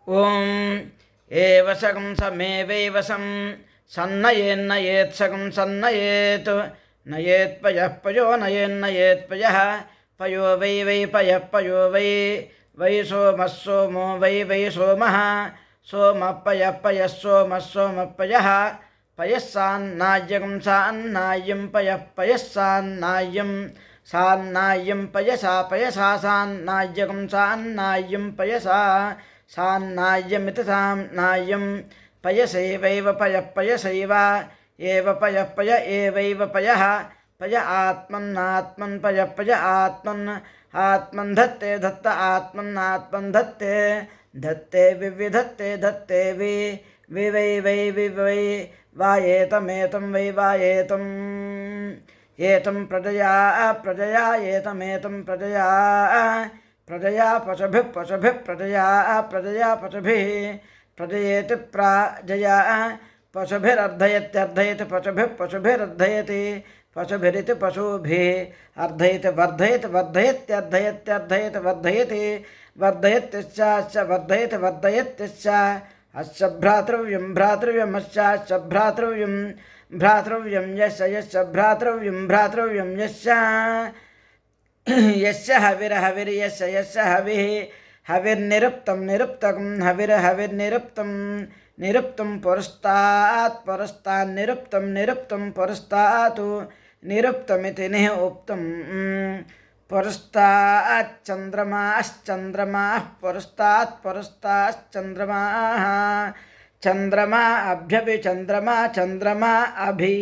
ఓం ఏవసకం సమేవైవసం సన్నయేన్నయేత్సకం సన్నయేత్ నయేత్పయః పయో నయేన్నయేత్పయః పయో వై వై పయః పయో వై వై సోమः సోమో వై వై సోమः సోమः పయః పయः సోమः సోమः పయः పయः సాన్నాయ్యకం సాన్నాయ్యం పయః పయः సాన్నాయ్యం సాన్నాయ్యం పయసా పయసా సాన్నాయ్యకం సాన్నాయ్యం పయసా సాన్నాయ్యమితి సాన్నాయ్యం పయసైవైవ పయః పయసైవ ఏవ పయః పయ ఏవైవ పయః పయ ఆత్మన్నాత్మన్ పయః పయ ఆత్మన్ ఆత్మన్ ధత్తే ధత్త ఆత్మన్నాత్మన్ ధత్తే ధత్తే వివిధత్తే ధత్తే వి వై వై వై వాయేతమేతం వై వాయేతం ఏతం ప్రజయా ప్రజయా ఏతమేతం ప్రజయా ప్రజయా పశుభిః పశుభిః ప్రజయా ప్రజయా పశుభిः ప్రజయేతి ప్రాజయా పశుభిరర్ధయత్యర్ధయతి పశుభిः పశుభిరర్ధయతి పశుభిరితి పశుభిः అర్ధయతి వర్ధయతి వర్ధయత్యర్ధయత్యర్ధయతి వర్ధయతి వర్ధయత్యశ్చాశ్చ వర్ధయతి వర్ధయత్యశ్చ అస్య భ్రాతృవ్యం భ్రాతృవ్యమస్యాశ్చ భ్రాతృవ్యం భ్రాతృవ్యం యస్య యస్య భ్రాతృవ్యం భ్రాతృవ్యం యస్య యస్య హవిర్హవిర్యస్య యస్య హవిః హవిర్నిరుక్తం నిరుక్తం హవిర్హవిర్నిరుక్తం నిరుక్తం పురస్తాత్ పురస్తాన్నిరుక్తం నిరుక్తం పురస్తాత్ నిరుక్తమితి నిరుక్తం పురస్తాశ్చంద్రమాశ్చంద్రమాః పురస్తాత్ పురస్తాశ్చంద్రమాః చంద్రమా అభ్యభి చంద్రమా చంద్రమా అభి